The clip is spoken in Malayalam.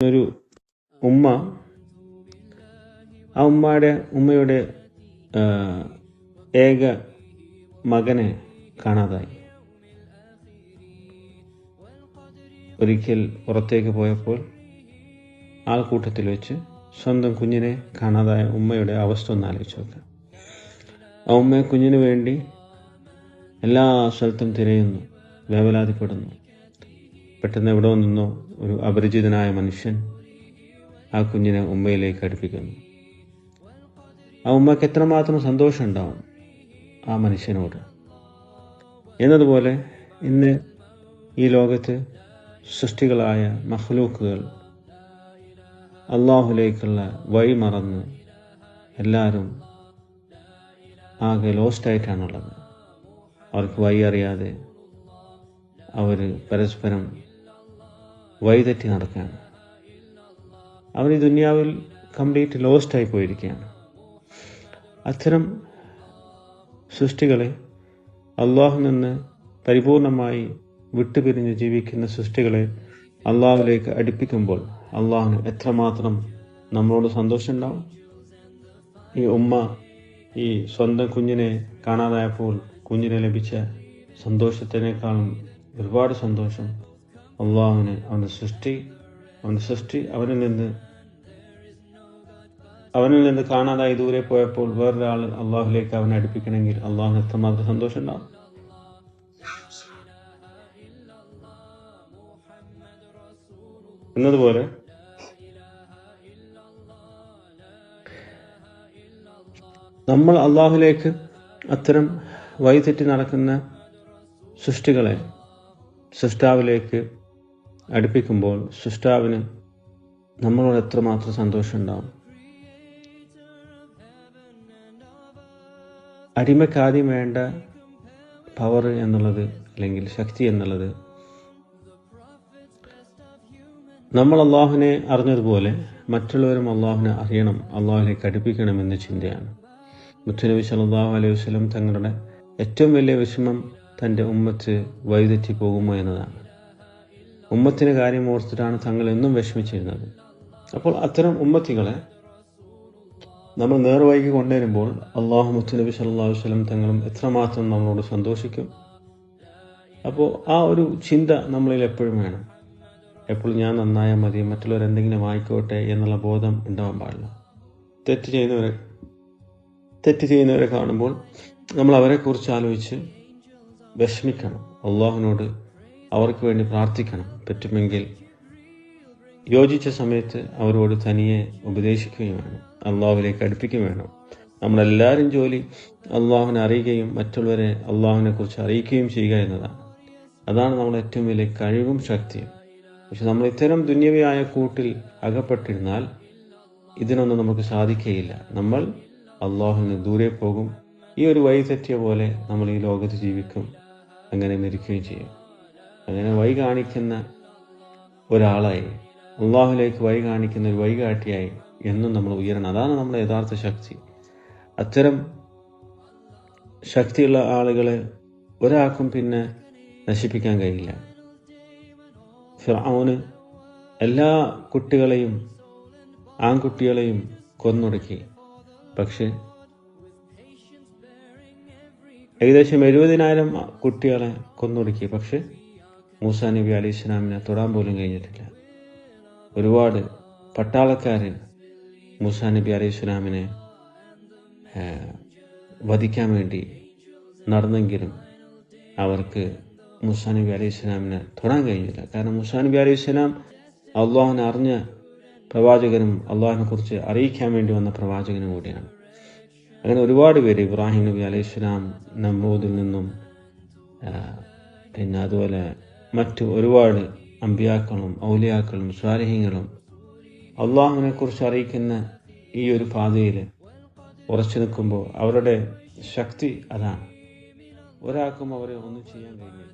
ഒരു ഉമ്മ, ആ ഉമ്മയുടെ ഏക മകനെ കാണാതായി. ഒരിക്കൽ പുറത്തേക്ക് പോയപ്പോൾ ആൾക്കൂട്ടത്തിൽ വെച്ച് സ്വന്തം കുഞ്ഞിനെ കാണാതായ ഉമ്മയുടെ അവസ്ഥ ഒന്ന് ആലോചിച്ച് നോക്കാം. ആ ഉമ്മ കുഞ്ഞിന് വേണ്ടി എല്ലാ സ്ഥലത്തും തിരയുന്നു, വേവലാതിപ്പെടുന്നു. പെട്ടെന്ന് എവിടെ നിന്നോ ഒരു അപരിചിതനായ മനുഷ്യൻ ആ കുഞ്ഞിനെ ഉമ്മയിലേക്ക് അടുപ്പിക്കുന്നു. ആ ഉമ്മയ്ക്ക് എത്രമാത്രം സന്തോഷം ഉണ്ടാവും ആ മനുഷ്യനോട്. എന്നതുപോലെ ഇന്ന് ഈ ലോകത്ത് സൃഷ്ടികളായ മഖ്ലൂക്കുകൾ അള്ളാഹുലേക്കുള്ള വഴി മറന്ന് എല്ലാവരും ആകെ ലോസ്റ്റായിട്ടാണുള്ളത്. അവർക്ക് വഴി അറിയാതെ അവർ പരസ്പരം വഴിതെറ്റി നടക്കുകയാണ്. അവർ ഈ ദുനിയാവിൽ കംപ്ലീറ്റ് ലോസ്റ്റായി പോയിരിക്കുകയാണ്. അത്തരം സൃഷ്ടികളെ അള്ളാഹുവിൽ നിന്ന് പരിപൂർണമായി വിട്ടുപിരിഞ്ഞ് ജീവിക്കുന്ന സൃഷ്ടികളെ അള്ളാഹുവിലേക്ക് അടുപ്പിക്കുമ്പോൾ അള്ളാഹുവിന് എത്രമാത്രം നമ്മളോട് സന്തോഷം ഉണ്ടാവും. ഈ ഉമ്മ ഈ സ്വന്തം കുഞ്ഞിനെ കാണാതായപ്പോൾ കുഞ്ഞിനെ ലഭിച്ച സന്തോഷത്തിനേക്കാളും ഒരുപാട് സന്തോഷം അള്ളാഹുവിന് അവൻ്റെ സൃഷ്ടി അവനിൽ നിന്ന് കാണാതായി ദൂരെ പോയപ്പോൾ വേറൊരാൾ അള്ളാഹുലേക്ക് അവനെ അടുപ്പിക്കണമെങ്കിൽ അള്ളാഹുവിന് എത്രമാത്രം സന്തോഷം ഉണ്ടാവും. എന്നതുപോലെ നമ്മൾ അള്ളാഹുലേക്ക് അത്തരം വഴിതെറ്റി നടക്കുന്ന സൃഷ്ടികളെ സൃഷ്ടാവിലേക്ക് അടുപ്പിക്കുമ്പോൾ സൃഷ്ടാവിന് നമ്മളോട് എത്രമാത്രം സന്തോഷം ഉണ്ടാവും. അടിമക്കാദ്യം വേണ്ട പവർ എന്നുള്ളത് അല്ലെങ്കിൽ ശക്തി എന്നുള്ളത് നമ്മൾ അള്ളാഹുവിനെ അറിഞ്ഞതുപോലെ മറ്റുള്ളവരും അള്ളാഹുവിനെ അറിയണം, അള്ളാഹുവിലേക്ക് അടുപ്പിക്കണം എന്ന ചിന്തയാണ്. മുത്തുനബി സല്ലല്ലാഹു അലൈഹി വസല്ലം തങ്ങളുടെ ഏറ്റവും വലിയ വിഷമം തൻ്റെ ഉമ്മത്ത് വഴിതെറ്റി പോകുമോ എന്നതാണ്. ഉമ്മത്തിൻ്റെ കാര്യം ഓർത്തിട്ടാണ് തങ്ങൾ എന്നും വിഷമിച്ചിരുന്നത്. അപ്പോൾ അത്തരം ഉമ്മത്തികളെ നമ്മൾ നേർവഴിക്ക് കൊണ്ടുവരുമ്പോൾ അള്ളാഹു മുത്തുനബി സല്ലല്ലാഹു അലൈഹി വസല്ലം തങ്ങളും എത്രമാത്രം നമ്മളോട് സന്തോഷിക്കും. അപ്പോൾ ആ ഒരു ചിന്ത നമ്മളിൽ എപ്പോഴും വേണം. എപ്പോഴും ഞാൻ നന്നായാൽ മതി, മറ്റുള്ളവർ എന്തെങ്കിലും ആയിക്കോട്ടെ എന്നുള്ള ബോധം ഉണ്ടാവാൻ പാടില്ല. തെറ്റ് ചെയ്യുന്നവരെ കാണുമ്പോൾ നമ്മൾ അവരെക്കുറിച്ച് ആലോചിച്ച് വിഷമിക്കണം. അള്ളാഹുവിനോട് അവർക്ക് വേണ്ടി പ്രാർത്ഥിക്കണം. പറ്റുമെങ്കിൽ യോജിച്ച സമയത്ത് അവരോട് തനിയെ ഉപദേശിക്കുകയും വേണം, അള്ളാഹുവിലേക്ക് അടുപ്പിക്കുകയും വേണം. നമ്മളെല്ലാവരും ജോലി അള്ളാഹുവിനെ അറിയുകയും മറ്റുള്ളവരെ അള്ളാഹുവിനെ കുറിച്ച് അറിയിക്കുകയും ചെയ്യുക എന്നതാണ്. അതാണ് നമ്മുടെ ഏറ്റവും വലിയ കഴിവും ശക്തിയും. പക്ഷെ നമ്മൾ ഇത്തരം ദുന്യവിയായ കൂട്ടിൽ അകപ്പെട്ടിരുന്നാൽ ഇതിനൊന്നും നമുക്ക് സാധിക്കുകയില്ല. നമ്മൾ അള്ളാഹുവിന് ദൂരെ പോകും. ഈ ഒരു വഴി തെറ്റിയ പോലെ നമ്മൾ ഈ ലോകത്ത് ജീവിക്കും, അങ്ങനെ മരിക്കുകയും ചെയ്യും. അങ്ങനെ വഴി കാണിക്കുന്ന ഒരാളായി, അള്ളാഹുലേക്ക് വഴി കാണിക്കുന്ന ഒരു വഴികാട്ടിയായി എന്നും നമ്മൾ ഉയരണം. അതാണ് നമ്മുടെ യഥാർത്ഥ ശക്തി. അത്തരം ശക്തിയുള്ള ആളുകളെ ഒരാൾക്കും പിന്നെ നശിപ്പിക്കാൻ കഴിയില്ല. ഫിർഔന് എല്ലാ കുട്ടികളെയും ആൺകുട്ടികളെയും കൊന്നൊടുക്കി. പക്ഷെ ഏകദേശം 70,000 കുട്ടികളെ കൊന്നൊടുക്കി. പക്ഷെ മൂസാ നബി അലൈഹി സ്വലാമിനെ തൊടാൻ പോലും കഴിഞ്ഞിട്ടില്ല. ഒരുപാട് പട്ടാളക്കാരൻ മൂസാ നബി അലൈഹി സ്വലാമിനെ വധിക്കാൻ വേണ്ടി നടന്നെങ്കിലും അവർക്ക് മൂസാ നബി അലൈഹി സ്വലാമിനെ തൊടാൻ കഴിഞ്ഞില്ല. കാരണം മൂസാ നബി അലൈഹി സ്വലാം അള്ളാഹുവിനെ അറിഞ്ഞ പ്രവാചകനും അള്ളാഹുവിനെ കുറിച്ച് അറിയിക്കാൻ വേണ്ടി വന്ന പ്രവാചകനും കൂടിയാണ്. അങ്ങനെ ഒരുപാട് പേര്, ഇബ്രാഹിം നബി അലൈഹി സ്വലാം നമ്രൂദിൽ നിന്നും പിന്നെ അതുപോലെ മറ്റു ഒരുപാട് അമ്പിയാക്കളും ഔലിയാക്കളും സ്വാലിഹീങ്ങളും അള്ളാഹുവിനെ കുറിച്ച് അറിയിക്കുന്ന ഈ ഒരു പാതയിൽ ഉറച്ചു നിൽക്കുമ്പോൾ അവരുടെ ശക്തി അതാണ്. ഒരാൾക്കും അവരെ ഒന്നും ചെയ്യാൻ കഴിയില്ല.